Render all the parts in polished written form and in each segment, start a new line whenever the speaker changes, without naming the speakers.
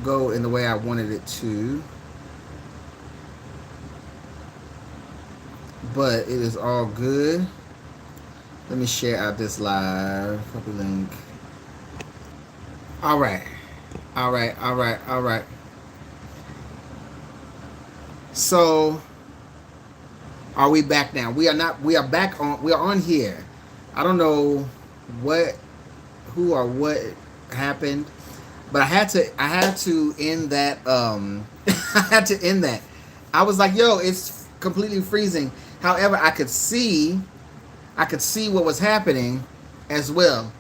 go in the way I wanted it to, but it is all good. Let me share out this live copy link. All right, all right. So, are we back now? We are not. We are back on. We are on here. I don't know what, who or what happened, but I had to. I had to end that. I had to end that. I was like, "Yo, it's completely freezing." However, I could see. I could see what was happening, as well.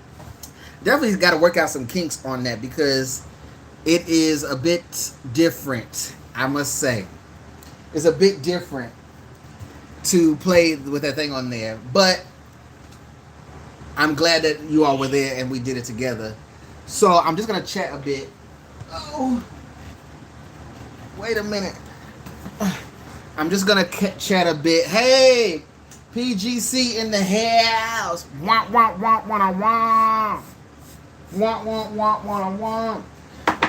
Definitely got to work out some kinks on that because it is a bit different. I must say, it's a bit different to play with that thing on there. But I'm glad that you all were there and we did it together. So I'm just gonna chat a bit. Oh, wait a minute. I'm just gonna chat a bit. Hey, PGC in the house. Want want want want want want want want want want.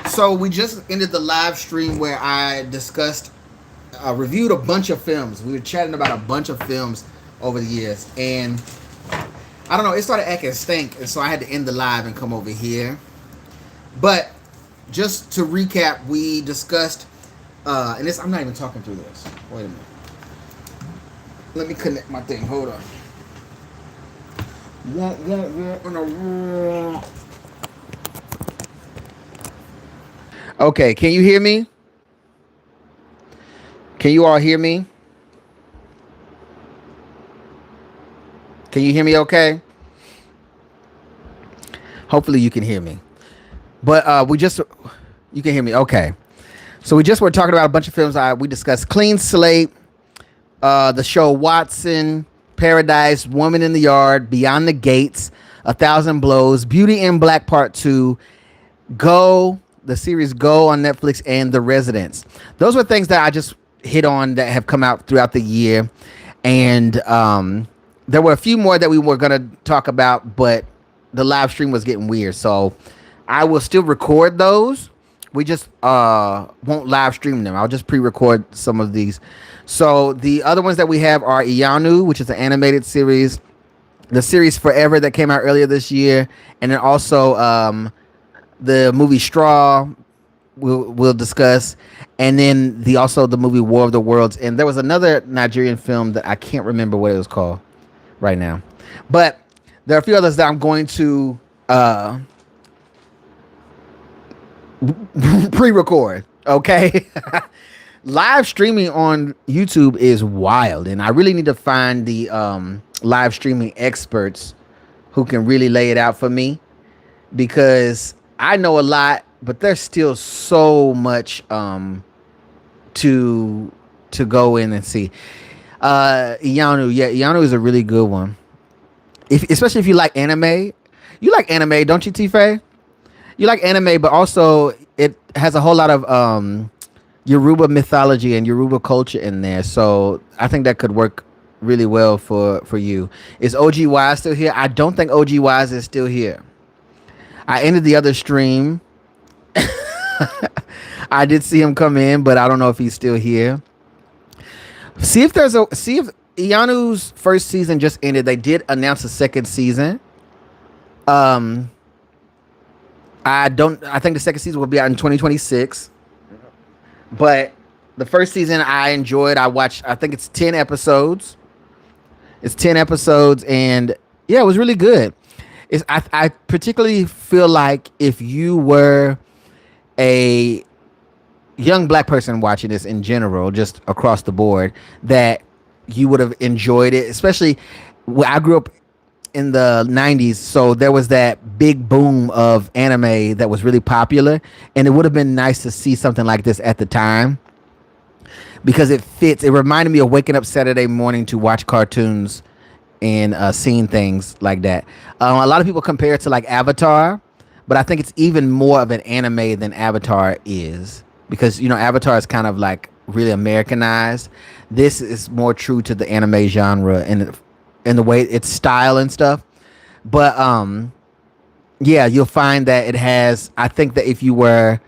So we just ended the live stream where I discussed, reviewed a bunch of films. We were chatting about a bunch of films over the years, and I don't know, it started acting stink, and so I had to end the live and come over here. But just to recap, we discussed, and this, I'm not even talking through this. Wait a minute. Let me connect my thing. Hold on. Okay, can you hear me? Can you all hear me? Can you hear me okay? Hopefully you can hear me. But you can hear me. Okay. So we just were talking about a bunch of films. We discussed Clean Slate, the show Watson, Paradise, Woman in the Yard, Beyond the Gates, A Thousand Blows, Beauty in Black Part 2, Go, the series Go on Netflix, and The Residents. Those were things that I just hit on that have come out throughout the year. And there were a few more that we were going to talk about, but the live stream was getting weird. So I will still record those. We just won't live stream them. I'll just pre-record some of these. So the other ones that we have are Ianu, which is an animated series, the series Forever that came out earlier this year, and then also the movie Straw we'll discuss, and then the movie War of the Worlds. And there was another Nigerian film that I can't remember what it was called right now, but there are a few others that I'm going to pre-record. Okay. Live streaming on YouTube is wild, and I really need to find the live streaming experts who can really lay it out for me, because I know a lot, but there's still so much to go in and see. Ianu, yeah, Ianu is a really good one. Especially if you like anime. You like anime, don't you, Tife? You like anime, but also it has a whole lot of Yoruba mythology and Yoruba culture in there. So I think that could work really well for you. Is OG Wise still here? I don't think OG Wise is still here. I ended the other stream. I did see him come in, but I don't know if he's still here. See if Ianu's first season just ended. They did announce a second season. I think the second season will be out in 2026. But the first season I enjoyed. I watched, I think it's 10 episodes. It's 10 episodes, and yeah, it was really good. I particularly feel like if you were a young black person watching this in general, just across the board, that you would have enjoyed it. Especially, I grew up in the 90s, so there was that big boom of anime that was really popular, and it would have been nice to see something like this at the time, because it fits. It reminded me of waking up Saturday morning to watch cartoons and seeing things like that. A lot of people compare it to like Avatar, but I think it's even more of an anime than Avatar is, because Avatar is kind of like really Americanized. This is more true to the anime genre and the way its style and stuff. But yeah, you'll find that it has. I think that if you were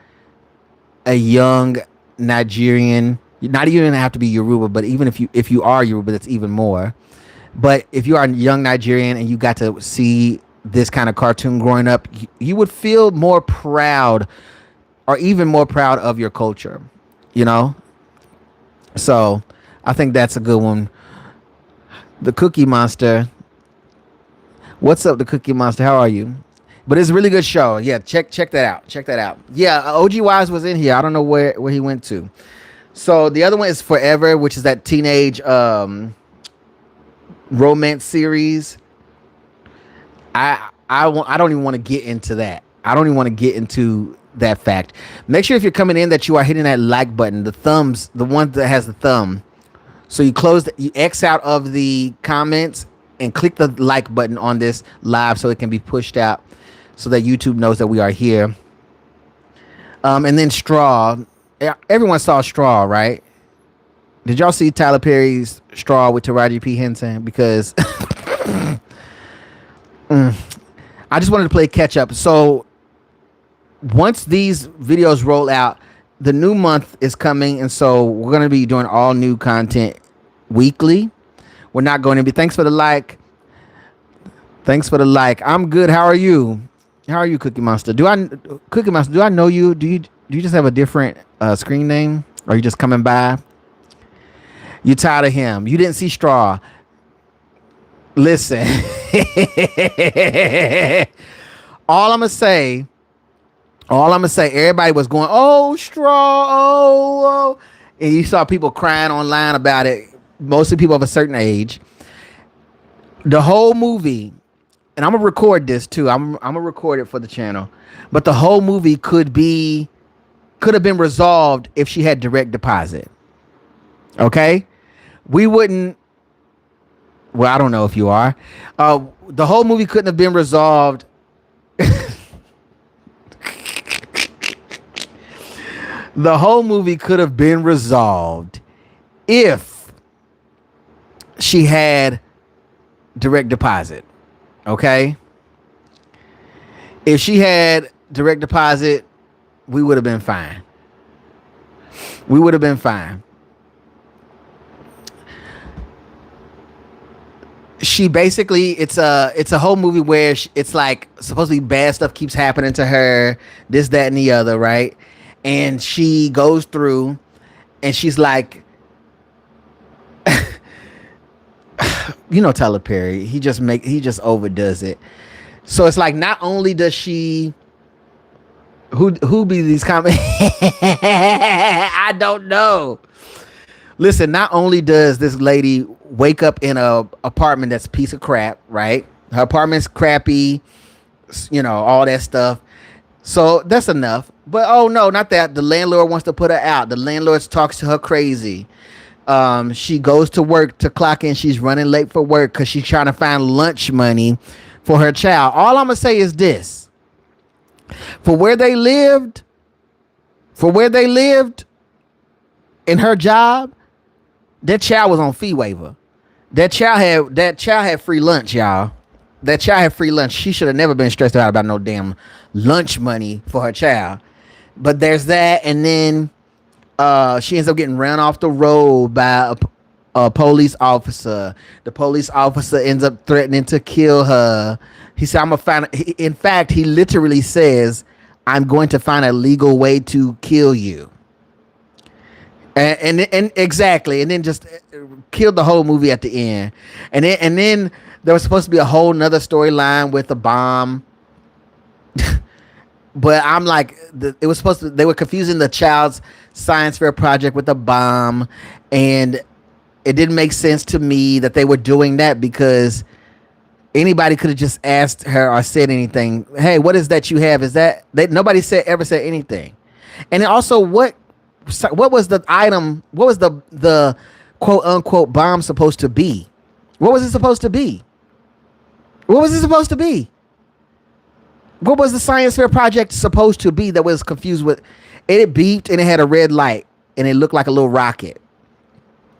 a young Nigerian, not even have to be Yoruba, but even if you are Yoruba, that's even more. But if you are a young Nigerian and you got to see this kind of cartoon growing up, you would feel more proud, or even more proud of your culture. You know, so I think that's a good one. The Cookie Monster. What's up, the Cookie Monster? How are you? But it's a really good show. Yeah, check that out. Check that out. Yeah, OG Wise was in here. I don't know where he went to. So the other one is Forever, which is that teenage romance series. I don't even want to get into that. I don't even want to get into that fact. Make sure if you're coming in that you are hitting that like button, the thumbs, the one that has the thumb. So you X out of the comments and click the like button on this live so it can be pushed out so that YouTube knows that we are here. And then Straw. Everyone saw Straw, right? Did y'all see Tyler Perry's Straw with Taraji P. Henson? Because I just wanted to play catch up. So once these videos roll out, the new month is coming, and so we're going to be doing all new content weekly. We're not going to be. Thanks for the like. Thanks for the like. I'm good. How are you? How are you, Cookie Monster? Do I know you? Do you just have a different screen name? Or are you just coming by? You tired of him? You didn't see Straw. Listen. all I'm gonna say, everybody was going, "Oh, Straw, oh," and you saw people crying online about it. Mostly people of a certain age. The whole movie, and I'm gonna record this too. I'm gonna record it for the channel. But the whole movie could have been resolved if she had direct deposit. Okay, we wouldn't. Well, I don't know if you are. The whole movie couldn't have been resolved. The whole movie could have been resolved if she had direct deposit. Okay? If she had direct deposit, we would have been fine. We would have been fine. She basically, it's a whole movie where it's like supposedly bad stuff keeps happening to her, this, that, and the other, right? And she goes through and she's like, you know, Tyler Perry, he just overdoes it. So it's like, not only does she, who be these comments? I don't know. Listen, not only does this lady wake up in a apartment that's a piece of crap, right? Her apartment's crappy, you know, all that stuff. So that's enough. But oh no, not that. The landlord wants to put her out. The landlord talks to her crazy. She goes to work to clock in. She's running late for work because she's trying to find lunch money for her child. All I'm gonna say is this: for where they lived in her job, that child was on fee waiver. That child had free lunch, y'all. That child had free lunch. She should have never been stressed out about no damn lunch money for her child. But there's that, and then she ends up getting run off the road by a police officer. The police officer ends up threatening to kill her. He said, "I'm gonna find." In fact, he literally says, "I'm going to find a legal way to kill you." And exactly, and then just killed the whole movie at the end. And then there was supposed to be a whole nother storyline with a bomb. But I'm like, they were confusing the child's science fair project with a bomb, and it didn't make sense to me that they were doing that, because anybody could have just asked her or said anything. Hey, what is that you have? Is that nobody ever said anything? And also, what was the item? What was the quote unquote bomb supposed to be? What was it supposed to be? What was it supposed to be? What was the science fair project supposed to be that was confused with? It beeped and it had a red light and it looked like a little rocket.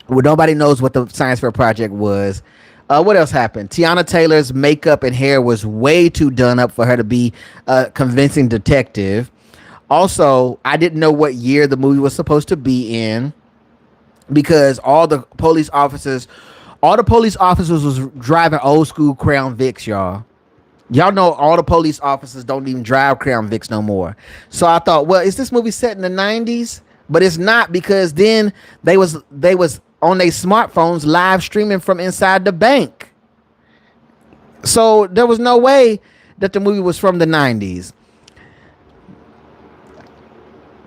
Well, nobody knows what the science fair project was. What else happened? Tiana Taylor's makeup and hair was way too done up for her to be a convincing detective. Also, I didn't know what year the movie was supposed to be in because all the police officers was driving old school Crown Vics, y'all. Y'all know all the police officers don't even drive Crown Vics no more. So I thought, well, is this movie set in the 90s? But it's not, because then they was on their smartphones live streaming from inside the bank. So there was no way that the movie was from the 90s.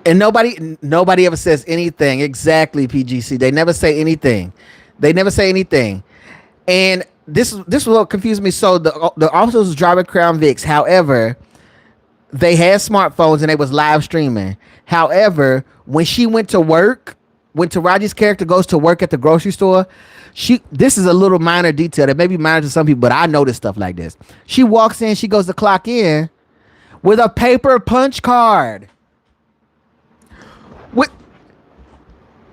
And nobody ever says anything. Exactly, PGC. They never say anything. And this was what confused me. So the officers was driving Crown Vics. However, they had smartphones and they was live streaming. However, when she went to Raji's character goes to work at the grocery store, this is a little minor detail that may be minor to some people, but I notice stuff like this. She walks in, she goes to clock in with a paper punch card.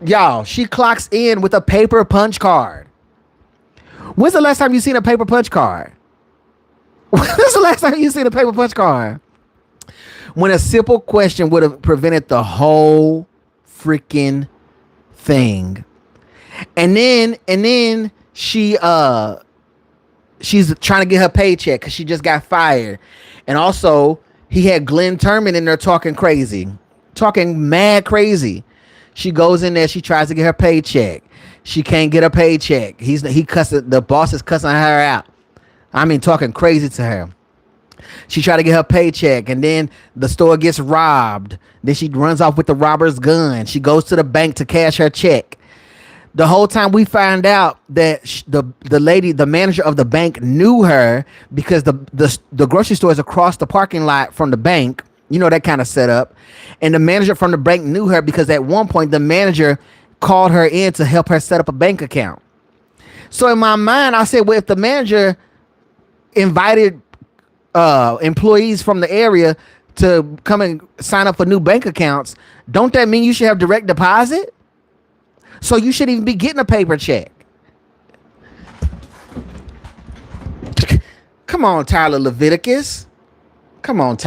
Y'all, she clocks in with a paper punch card. When's the last time you seen a paper punch card? When's the last time you seen a paper punch card? When a simple question would have prevented the whole freaking thing. And then she's trying to get her paycheck because she just got fired. And also, he had Glenn Turman in there talking mad crazy. She goes in there, she tries to get her paycheck. She can't get a paycheck. The boss is cussing her out. I mean, talking crazy to her. She tried to get her paycheck, and then the store gets robbed. Then she runs off with the robber's gun. She goes to the bank to cash her check. The whole time we find out that the manager of the bank knew her because the grocery store is across the parking lot from the bank. You know, that kind of setup. And the manager from the bank knew her because at one point the manager called her in to help her set up a bank account. So in my mind, I said, well, if the manager invited employees from the area to come and sign up for new bank accounts, don't that mean you should have direct deposit? So you shouldn't even be getting a paper check. Come on, Tyler Leviticus. Come on.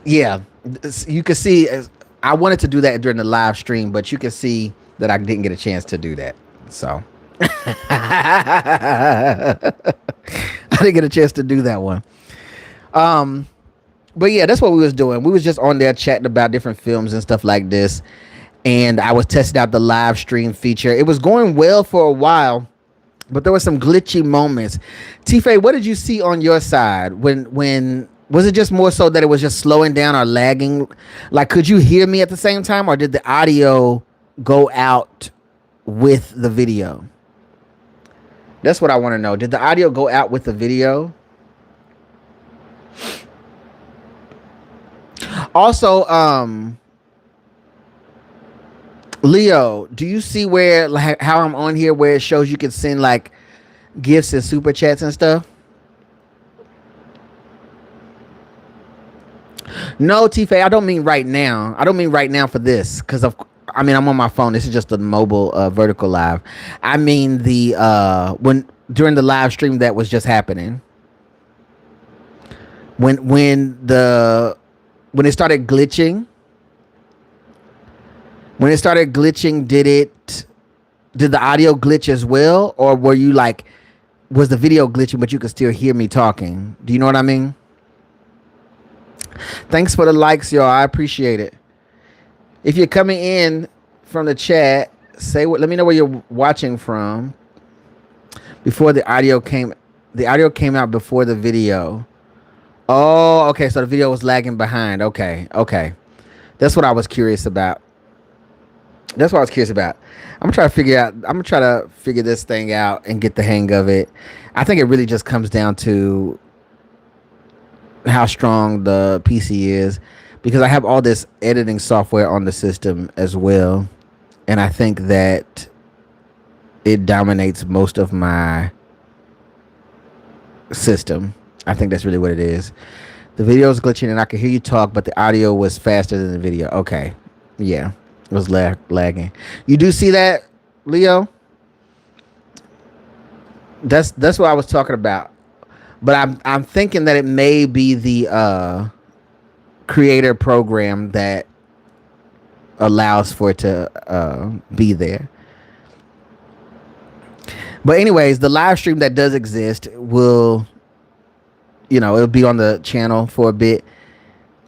Yeah, you can see, I wanted to do that during the live stream, but you can see that I didn't get a chance to do that. So I didn't get a chance to do that one. But yeah, that's what we was doing. We was just on there chatting about different films and stuff like this. And I was testing out the live stream feature. It was going well for a while, but there were some glitchy moments. T-Fay, what did you see on your side? When was it just more so that it was just slowing down or lagging? Like, could you hear me at the same time, or did the audio go out with the video? That's what I want to know. Did the audio go out with the video? Also, Leo, do you see where, like, how I'm on here where it shows you can send like gifts and super chats and stuff? No, T-Fay, I don't mean right now. I don't mean right now for this, because I'm on my phone. This is just a mobile vertical live. I mean when during the live stream that was just happening. When it started glitching. When it started glitching, did the audio glitch as well? Or were you like, was the video glitching, but you could still hear me talking? Do you know what I mean? Thanks for the likes, y'all. I appreciate it. If you're coming in from the chat, let me know where you're watching from. Before the audio came out before the video. Oh, okay. So the video was lagging behind. Okay. That's what I was curious about. I'm gonna try to figure this thing out and get the hang of it. I think it really just comes down to how strong the PC is, because I have all this editing software on the system as well, and I think that it dominates most of my system. I think that's really what it is. The video is glitching and I could hear you talk, but the audio was faster than the video. Okay. Yeah. It was lagging. You do see that, Leo? That's what I was talking about. But I'm thinking that it may be the creator program that allows for it to be there. But anyways, the live stream that does exist will, it'll be on the channel for a bit.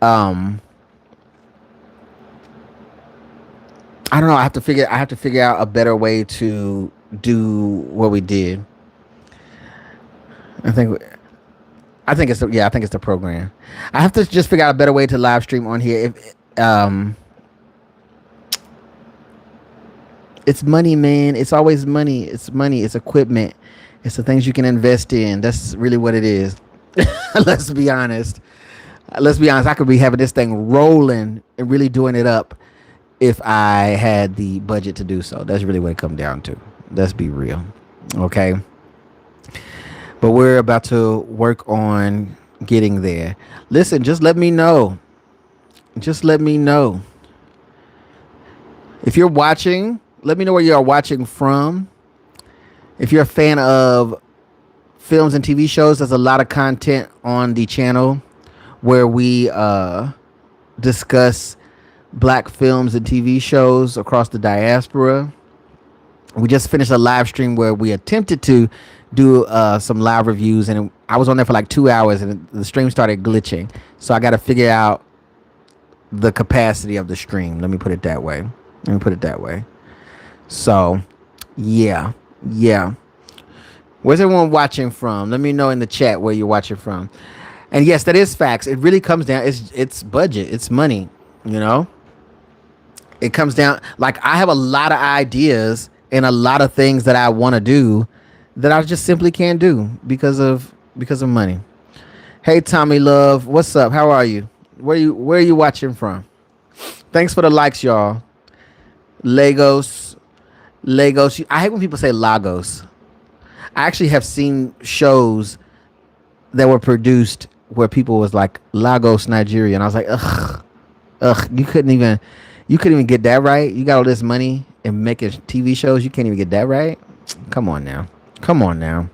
Um, I don't know. I have to figure out a better way to do what we did. I think I think it's I think it's the program. I have to just figure out a better way to live stream on here. If it's money, man. It's always money. It's money. It's equipment. It's the things you can invest in. That's really what it is. Let's be honest. Let's be honest. I could be having this thing rolling and really doing it up if I had the budget to do so. That's really what it comes down to. Let's be real. Okay. But we're about to work on getting there. Listen, just let me know. Just let me know. If you're watching, let me know where you are watching from. If you're a fan of films and TV shows, there's a lot of content on the channel where we discuss black films and TV shows across the diaspora. We just finished a live stream where we attempted to do some live reviews, and I was on there for like 2 hours, and the stream started glitching. So I got to figure out the capacity of the stream. Let me put it that way. So, yeah. Where's everyone watching from? Let me know in the chat where you're watching from. And yes, that is facts. It really comes down. It's budget. It's money. It comes down. Like, I have a lot of ideas and a lot of things that I want to do that I just simply can't do because of money. Hey, Tommy Love, what's up? How are you? Where are you watching from? Thanks for the likes, y'all. Lagos. I hate when people say Lagos. I actually have seen shows that were produced where people was like Lagos, Nigeria, and I was like, ugh. You couldn't even get that right. You got all this money and making TV shows, you can't even get that right. Come on now. Come on now.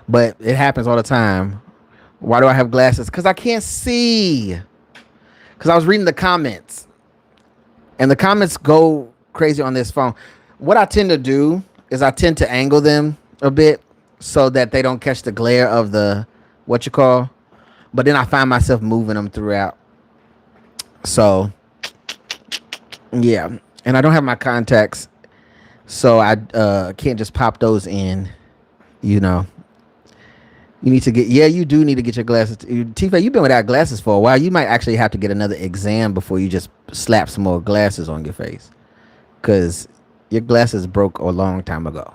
But it happens all the time. Why do I have glasses? Because I can't see. Because I was reading the comments. And the comments go crazy on this phone. What I tend to do is I tend to angle them a bit so that they don't catch the glare of the but then I find myself moving them throughout. So, yeah. And I don't have my contacts, so I can't just pop those in, You need to you do need to get your glasses. Tifa, you've been without glasses for a while. You might actually have to get another exam before you just slap some more glasses on your face. Because your glasses broke a long time ago.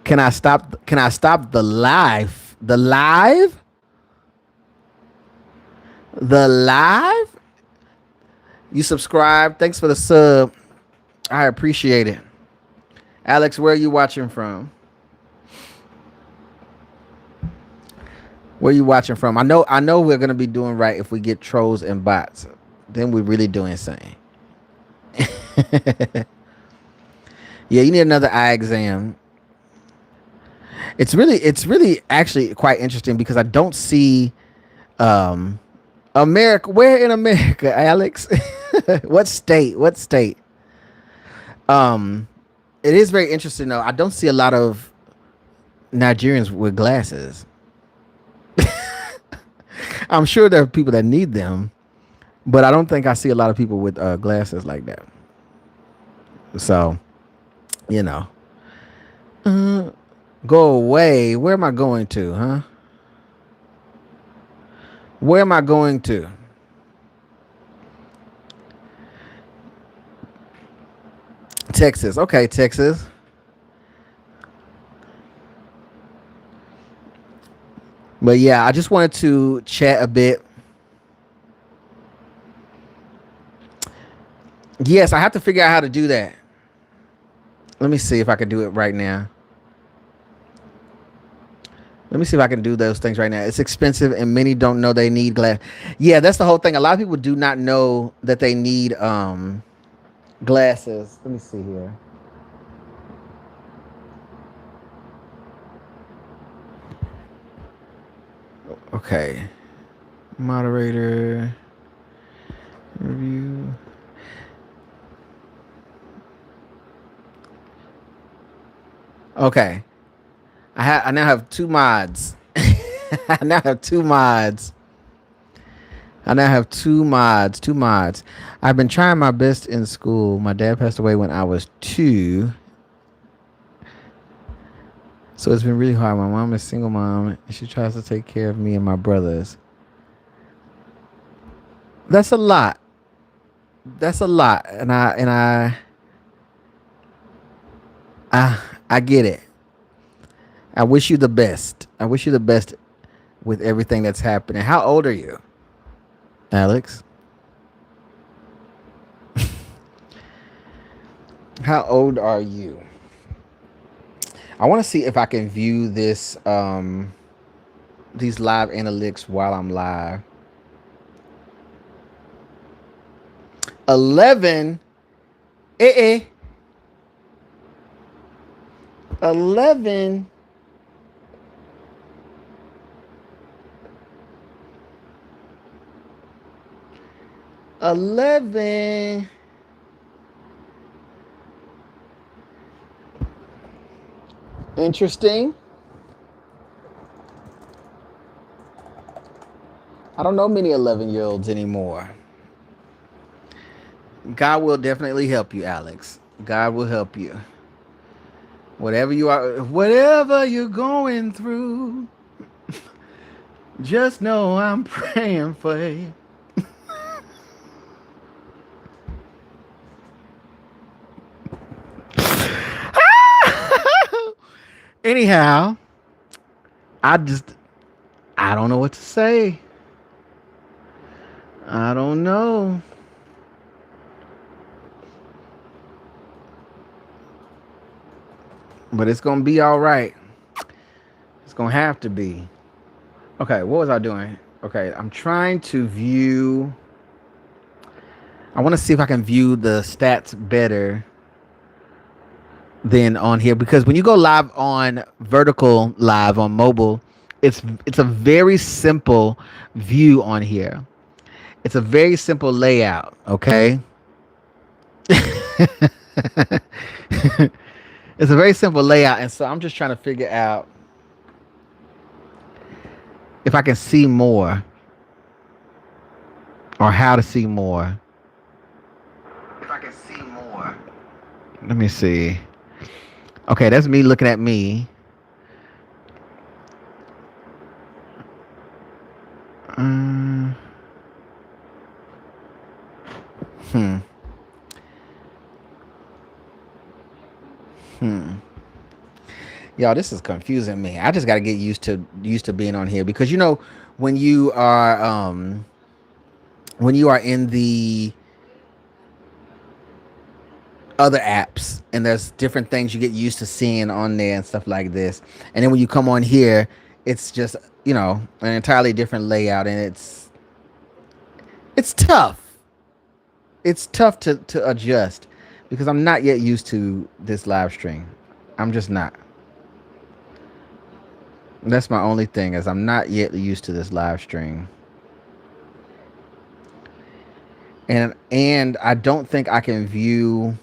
Can I stop the live? The live? You subscribe. Thanks for the sub. I appreciate it. Alex, where are you watching from? I know we're gonna be doing right if we get trolls and bots. Then we're really doing something. Yeah, you need another eye exam. It's really actually quite interesting because I don't see America. Where in America, Alex? What state? It is very interesting though. I don't see a lot of Nigerians with glasses. I'm sure there are people that need them, but I don't think I see a lot of people with glasses like that. So, go away. Where am I going to, huh? Where am I going to? Texas. Okay, Texas. But yeah, I just wanted to chat a bit. Yes, I have to figure out how to do that. Let me see if I can do it right now. Let me see if I can do those things right now. It's expensive, and many don't know they need glass. Yeah, that's the whole thing. A lot of people do not know that they need glasses. Let me see here. Okay, moderator review. Okay, I now have two mods. I now have two mods. I now have two mods. Two mods. I've been trying my best in school. My dad passed away when I was 2, so it's been really hard. My mom is a single mom, and she tries to take care of me and my brothers. That's a lot. That's a lot, and I get it. I wish you the best. I wish you the best with everything that's happening. How old are you, Alex? How old are you? I want to see if I can view this these live analytics while I'm live. 11. 11. 11. Interesting. I don't know many 11-year-olds anymore. God will definitely help you, Alex. God will help you. Whatever you're going through, just know I'm praying for you. Anyhow, I just I don't know what to say. I don't know. But it's gonna be all right. It's gonna have to be. Okay, what was I doing? Okay, I'm trying to view. I want to see if I can view the stats better than on here, because when you go live on vertical live on mobile, it's a very simple view on here. It's a very simple layout. Okay. It's a very simple layout, and so I'm just trying to figure out if I can see more or how to see more. If I can see more. Let me see. Okay, that's me looking at me. Um, hmm. Hmm. Y'all, this is confusing me. I just got to get used to being on here, because when you are in the other apps, and there's different things you get used to seeing on there and stuff like this, and then when you come on here, it's just an entirely different layout, and it's tough. It's tough to adjust, because I'm not yet used to this live stream. I'm just not. That's my only thing, is I'm not yet used to this live stream. And I don't think I can view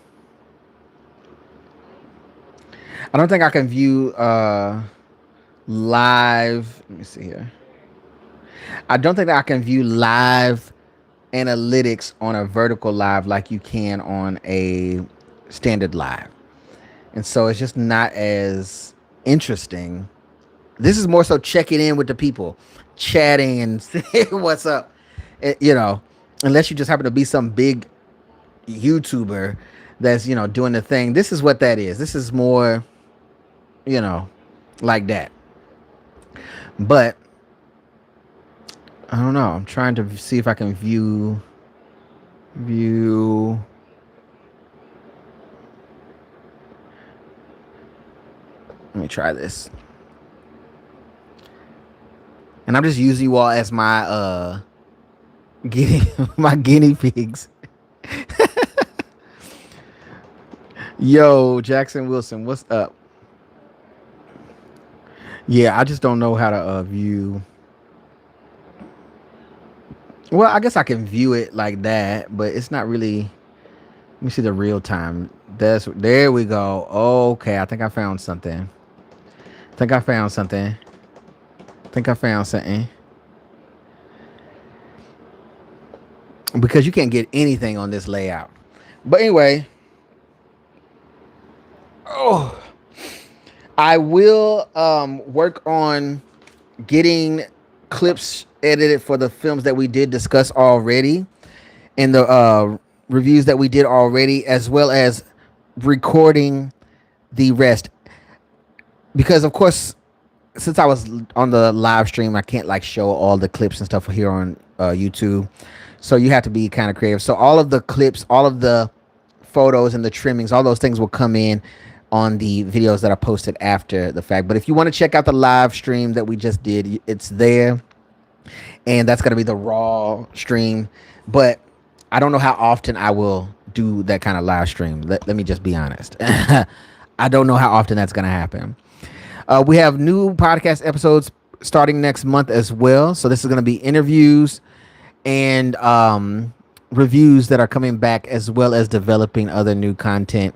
live. Let me see here. I don't think that I can view live analytics on a vertical live like you can on a standard live. And so it's just not as interesting. This is more so checking in with the people, chatting and saying what's up. Unless you just happen to be some big YouTuber that's doing the thing. This is what that is. This is more, like that. But I don't know. I'm trying to see if I can view. Let me try this. And I'm just using you all as my guinea my guinea pigs. Yo, Jackson Wilson, what's up? Yeah, I just don't know how to view. Well, I guess I can view it like that, but it's not really. Let me see the real time. There we go. Okay, I think I found something. I think I found something. I think I found something. Because you can't get anything on this layout. But anyway, oh, I will work on getting clips edited for the films that we did discuss already and the reviews that we did already, as well as recording the rest. Because of course, since I was on the live stream, I can't like show all the clips and stuff here on YouTube. So you have to be kind of creative. So all of the clips, all of the photos and the trimmings, all those things will come in on the videos that I posted after the fact. But if you want to check out the live stream that we just did, it's there. And that's going to be the raw stream. But I don't know how often I will do that kind of live stream. Let me just be honest. I don't know how often that's going to happen. We have new podcast episodes starting next month as well. So this is going to be interviews and reviews that are coming back, as well as developing other new content.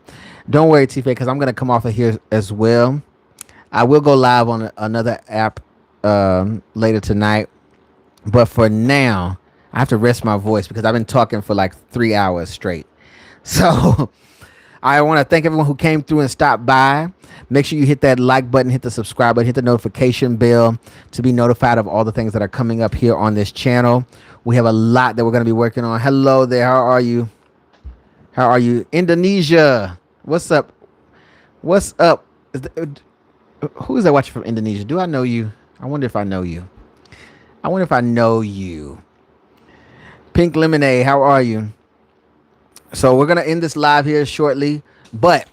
Don't worry, Tifa, because I'm going to come off of here as well. I will go live on another app later tonight. But for now, I have to rest my voice because I've been talking for like 3 hours straight. So I want to thank everyone who came through and stopped by. Make sure you hit that like button, hit the subscribe button, hit the notification bell to be notified of all the things that are coming up here on this channel. We have a lot that we're going to be working on. Hello there. How are you? How are you? Indonesia. What's up? What's up? Who is that watching from Indonesia? Do I know you? I wonder if I know you. I wonder if I know you. Pink Lemonade, how are you? So we're going to end this live here shortly, but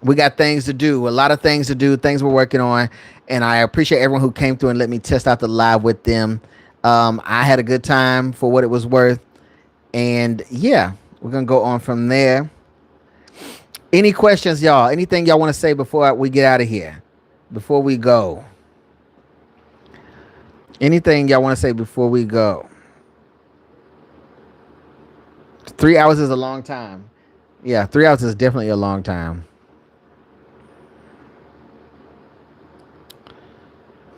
we got things to do, a lot of things to do, things we're working on, and I appreciate everyone who came through and let me test out the live with them. I had a good time for what it was worth, and yeah, we're going to go on from there. Any questions, y'all? Anything y'all want to say before we get out of here? Before we go? Anything y'all want to say before we go? 3 hours is a long time. Yeah, 3 hours is definitely a long time.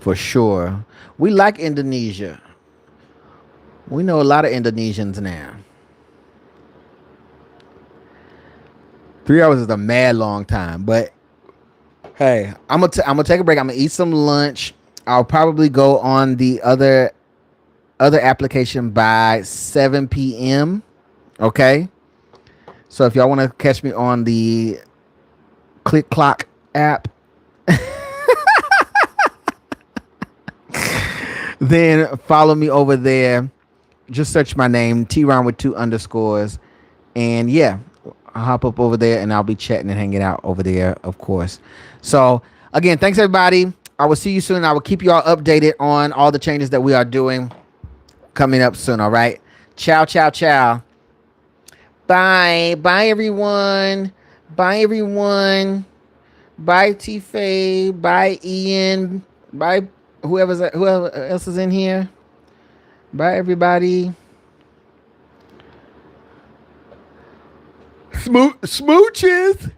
For sure. We like Indonesia. We know a lot of Indonesians now. 3 hours is a mad long time. But hey, I'm gonna take a break. I'm gonna eat some lunch. I'll probably go on the other application by 7 p.m. Okay. So if y'all want to catch me on the Click Clock app, then follow me over there. Just search my name, T-Ron with 2 underscores. And yeah, I'll hop up over there and I'll be chatting and hanging out over there, of course. So again, thanks everybody. I will see you soon. I will keep you all updated on all the changes that we are doing coming up soon. All right. Ciao, ciao, ciao. Bye. Bye, everyone. Bye, everyone. Bye, T-Faye. Bye, Ian. Bye, whoever else is in here. Bye, everybody. Smooches.